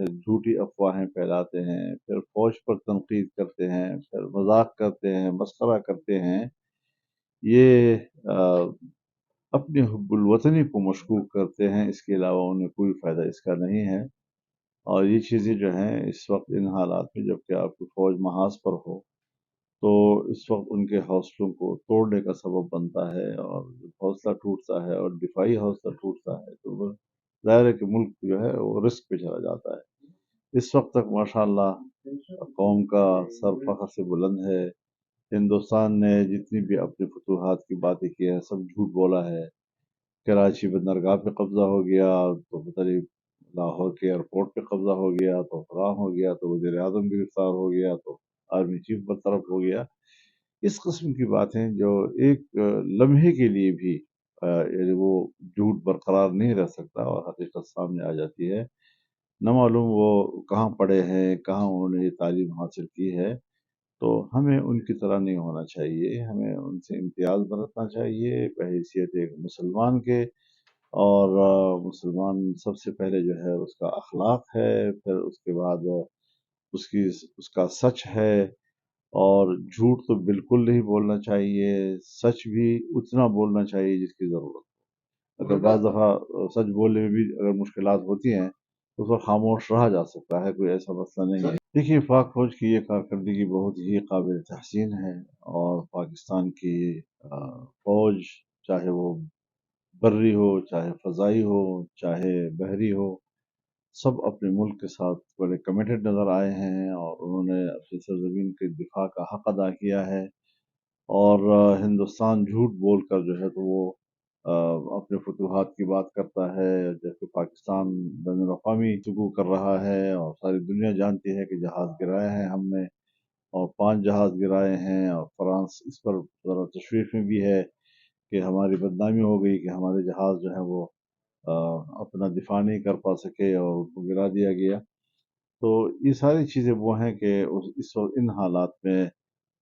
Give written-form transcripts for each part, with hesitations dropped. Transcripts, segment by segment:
پھر جھوٹی افواہیں پھیلاتے ہیں، پھر فوج پر تنقید کرتے ہیں، پھر مذاق کرتے ہیں، مسخرہ کرتے ہیں، یہ اپنی حب الوطنی کو مشکوک کرتے ہیں، اس کے علاوہ انہیں کوئی فائدہ اس کا نہیں ہے۔ اور یہ چیزیں جو ہیں اس وقت ان حالات میں جب کہ آپ کی فوج محاذ پر ہو تو اس وقت ان کے حوصلوں کو توڑنے کا سبب بنتا ہے، اور جب حوصلہ ٹوٹتا ہے اور دفاعی حوصلہ ٹوٹتا ہے تو وہ ظاہر ہے کہ ملک جو ہے وہ رسک پہ چلا جاتا ہے۔ اس وقت تک ماشاءاللہ قوم کا سر فخر سے بلند ہے۔ ہندوستان نے جتنی بھی اپنے فتوحات کی باتیں کی ہے سب جھوٹ بولا ہے۔ کراچی بندرگاہ پہ قبضہ ہو گیا تو مختلف لاہور کے ایئرپورٹ پہ قبضہ ہو گیا تو حرام ہو گیا تو وزیر اعظم گرفتار ہو گیا تو آرمی چیف برطرف ہو گیا۔ اس قسم کی باتیں جو ایک لمحے کے لیے بھی یعنی وہ جھوٹ برقرار نہیں رہ سکتا اور حقیقت سامنے آ جاتی ہے، نہ معلوم وہ کہاں پڑھے ہیں، کہاں انہوں نے یہ تعلیم حاصل کی ہے۔ تو ہمیں ان کی طرح نہیں ہونا چاہیے، ہمیں ان سے امتیاز برتنا چاہیے بحیثیت ایک مسلمان کے، اور مسلمان سب سے پہلے جو ہے اس کا اخلاق ہے، پھر اس کے بعد اس کا سچ ہے، اور جھوٹ تو بالکل نہیں بولنا چاہیے، سچ بھی اتنا بولنا چاہیے جس کی ضرورت ہے۔ اگر بعض دفعہ سچ بولنے میں بھی اگر مشکلات ہوتی ہیں تو اس وقت خاموش رہا جا سکتا ہے، کوئی ایسا مسئلہ نہیں ہے۔ دیکھیے پاک فوج کی یہ کارکردگی بہت ہی قابل تحسین ہے، اور پاکستان کی فوج چاہے وہ بری ہو، چاہے فضائی ہو، چاہے بحری ہو، سب اپنے ملک کے ساتھ بڑے کمیٹڈ نظر آئے ہیں، اور انہوں نے اپنی سرزمین کے دفاع کا حق ادا کیا ہے۔ اور ہندوستان جھوٹ بول کر جو ہے تو وہ اپنے فتوحات کی بات کرتا ہے، جیسے پاکستان بین الاقوامی گفتگو کر رہا ہے اور ساری دنیا جانتی ہے کہ جہاز گرائے ہیں ہم نے، اور 5 جہاز گرائے ہیں، اور فرانس اس پر ذرا تشویش میں بھی ہے کہ ہماری بدنامی ہو گئی کہ ہمارے جہاز جو ہے وہ اپنا دفاع نہیں کر پا سکے اور ان کو گرا دیا گیا۔ تو یہ ساری چیزیں وہ ہیں کہ اس وقت ان حالات میں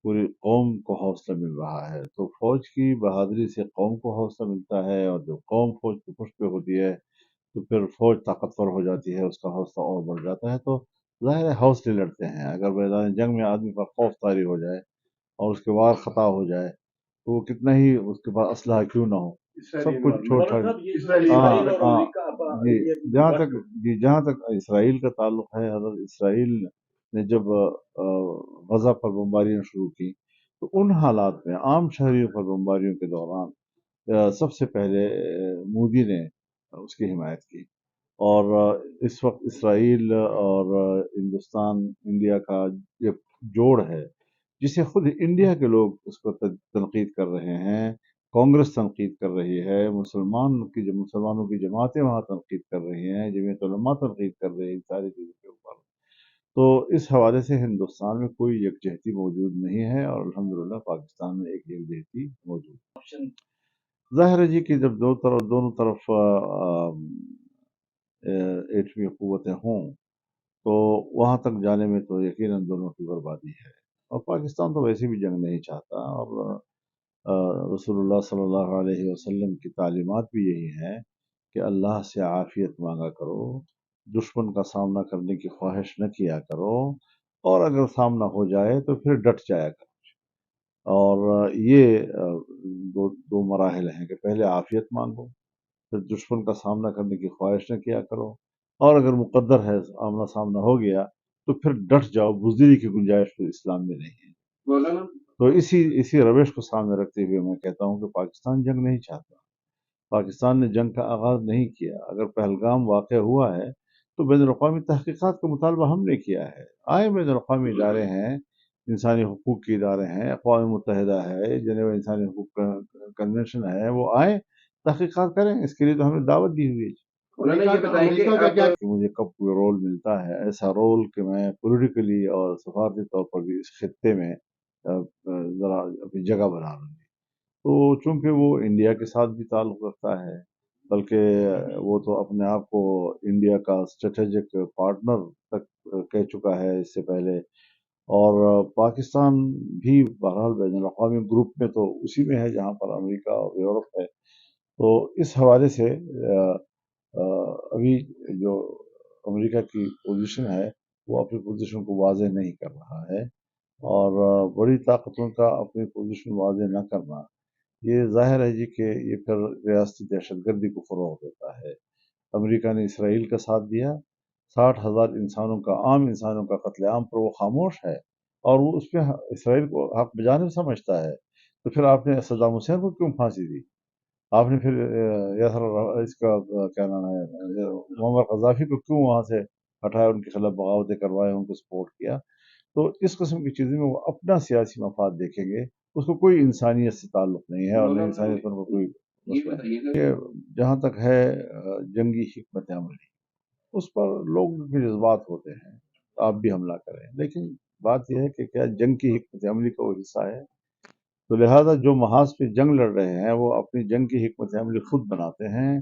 پوری قوم کو حوصلہ مل رہا ہے، تو فوج کی بہادری سے قوم کو حوصلہ ملتا ہے، اور جب قوم فوج کے پشت پہ ہوتی ہے تو پھر فوج طاقتور ہو جاتی ہے، اس کا حوصلہ اور بڑھ جاتا ہے۔ تو ظاہر ہے حوصلے لڑتے ہیں، اگر میدان جنگ میں آدمی پر خوف طاری ہو جائے اور اس کے وار خطا ہو جائے تو وہ کتنا ہی اس کے پاس اسلحہ کیوں نہ ہو سب کچھ چھوڑ چھاڑ۔ ہاں ہاں جی، جہاں تک اسرائیل کا تعلق ہے، حضرت اسرائیل نے جب غزہ پر بمباریاں شروع کی تو ان حالات میں عام شہریوں پر بمباریوں کے دوران سب سے پہلے مودی نے اس کی حمایت کی، اور اس وقت اسرائیل اور ہندوستان انڈیا کا یہ جوڑ ہے جسے خود انڈیا کے لوگ اس پر تنقید کر رہے ہیں، کانگریس تنقید کر رہی ہے، مسلمانوں کی جماعتیں وہاں تنقید کر رہی ہیں، جمعیت علماء تنقید کر رہی ہیں، ان ساری چیزوں کے اوپر۔ تو اس حوالے سے ہندوستان میں کوئی یکجہتی موجود نہیں ہے، اور الحمدللہ پاکستان میں ایک یکجہتی موجود ہے۔ ظاہر ہے جی کہ جب دونوں طرف ایٹمی قوتیں ہوں تو وہاں تک جانے میں تو یقیناً دونوں کی بربادی ہے، اور پاکستان تو ویسے بھی جنگ نہیں چاہتا، اور رسول اللہ صلی اللہ علیہ وسلم کی تعلیمات بھی یہی ہیں کہ اللہ سے عافیت مانگا کرو، دشمن کا سامنا کرنے کی خواہش نہ کیا کرو، اور اگر سامنا ہو جائے تو پھر ڈٹ جایا کرو۔ اور یہ دو مراحل ہیں کہ پہلے عافیت مانگو، پھر دشمن کا سامنا کرنے کی خواہش نہ کیا کرو، اور اگر مقدر ہے آمنا سامنا ہو گیا تو پھر ڈٹ جاؤ، بزدلی کی گنجائش تو اسلام میں نہیں ہے۔ تو اسی روش کو سامنے رکھتے ہوئے میں کہتا ہوں کہ پاکستان جنگ نہیں چاہتا، پاکستان نے جنگ کا آغاز نہیں کیا۔ اگر پہلگام واقع ہوا ہے تو بین الاقوامی تحقیقات کا مطالبہ ہم نے کیا ہے، آئے بین الاقوامی ادارے ہیں، انسانی حقوق کے ادارے ہیں، اقوام متحدہ ہے، جنیوا انسانی حقوق کنونشن ہے، وہ آئیں تحقیقات کریں، اس کے لیے تو ہمیں دعوت دی ہوئی ہے۔ مجھے کب کوئی رول ملتا ہے ایسا رول کہ میں پولیٹیکلی اور سفارتی طور پر بھی اس خطے میں ذرا اپنی جگہ بنا لوں گی، تو چونکہ وہ انڈیا کے ساتھ بھی تعلق رکھتا ہے، بلکہ وہ تو اپنے آپ کو انڈیا کا اسٹریٹجک پارٹنر تک کہہ چکا ہے اس سے پہلے، اور پاکستان بھی بہرحال بین الاقوامی گروپ میں تو اسی میں ہے جہاں پر امریکہ اور یورپ ہے۔ تو اس حوالے سے ابھی جو امریکہ کی پوزیشن ہے وہ اپنی پوزیشن کو واضح نہیں کر رہا ہے، اور بڑی طاقتوں کا اپنی پوزیشن واضح نہ کرنا، یہ ظاہر ہے جی کہ یہ پھر ریاستی دہشت گردی کو فروغ دیتا ہے۔ امریکہ نے اسرائیل کا ساتھ دیا، 60,000 انسانوں کا، عام انسانوں کا قتل عام پر وہ خاموش ہے، اور وہ اس پہ اسرائیل کو حق بجانب سمجھتا ہے۔ تو پھر آپ نے صدام حسین کو کیوں پھانسی دی؟ آپ نے پھر یاسر اس کا کیا نام ہے معمر قذافی کو کیوں وہاں سے ہٹایا، ان کے خلاف بغاوتیں کروائے، ان کو سپورٹ کیا؟ تو اس قسم کی چیزیں میں وہ اپنا سیاسی مفاد دیکھیں گے، اس کو کوئی انسانیت سے تعلق نہیں ہے، اور نہ انسانیت پر ان کو کوئی مسئلہ ہے۔ یہ جہاں تک ہے جنگی حکمت عملی، اس پر لوگوں کے جذبات ہوتے ہیں، آپ بھی حملہ کریں، لیکن بات یہ ہے کہ کیا جنگ کی حکمت عملی کا وہ حصہ ہے؟ تو لہٰذا جو محاذ پہ جنگ لڑ رہے ہیں وہ اپنی جنگ کی حکمت عملی خود بناتے ہیں،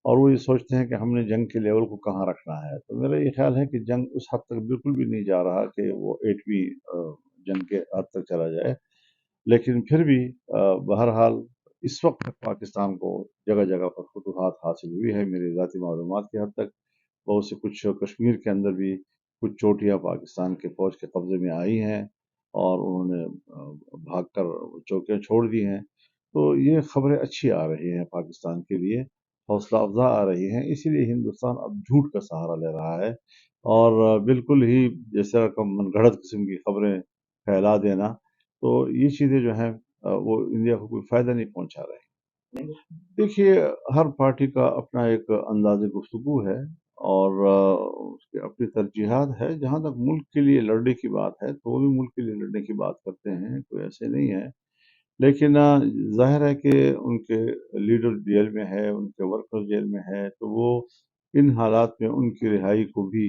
اور وہ یہ سوچتے ہیں کہ ہم نے جنگ کے لیول کو کہاں رکھنا ہے۔ تو میرا یہ خیال ہے کہ جنگ اس حد تک بالکل بھی نہیں جا رہا کہ وہ ایٹمی جنگ کے حد تک چلا جائے، لیکن پھر بھی بہرحال اس وقت تک پاکستان کو جگہ جگہ پر فتوحات حاصل ہوئی ہے، میری ذاتی معلومات کے حد تک بہت سے کچھ کشمیر کے اندر بھی کچھ چوٹیاں پاکستان کے فوج کے قبضے میں آئی ہیں، اور انہوں نے بھاگ کر چوکیاں چھوڑ دی ہیں۔ تو یہ خبریں اچھی آ رہی ہیں پاکستان کے لیے، حوصلہ افزا آ رہی ہیں، اسی لیے ہندوستان اب جھوٹ کا سہارا لے رہا ہے، اور بالکل ہی جیسے رقم من گھڑت قسم کی خبریں پھیلا دینا، تو یہ چیزیں جو ہیں وہ انڈیا کو کوئی فائدہ نہیں پہنچا رہے۔ دیکھیے، ہر پارٹی کا اپنا ایک انداز گفتگو ہے، اور اس کی اپنی ترجیحات ہے۔ جہاں تک ملک کے لیے لڑنے کی بات ہے تو وہ بھی ملک کے لیے لڑنے کی بات کرتے ہیں، کوئی ایسے نہیں ہے، لیکن ظاہر ہے کہ ان کے لیڈر جیل میں ہے، ان کے ورکر جیل میں ہے، تو وہ ان حالات میں ان کی رہائی کو بھی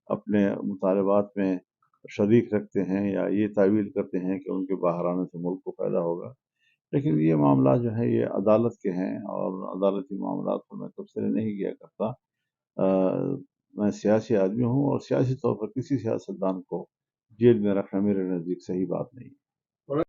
اپنے مطالبات میں شریک رکھتے ہیں، یا یہ تعویل کرتے ہیں کہ ان کے باہر آنے سے ملک کو فائدہ ہوگا۔ لیکن یہ معاملات جو ہیں یہ عدالت کے ہیں، اور عدالتی معاملات کو میں تبصرے نہیں کیا کرتا۔ میں سیاسی آدمی ہوں، اور سیاسی طور پر کسی سیاستدان کو جیل میں رکھنا میرے نزدیک صحیح بات نہیں ہے۔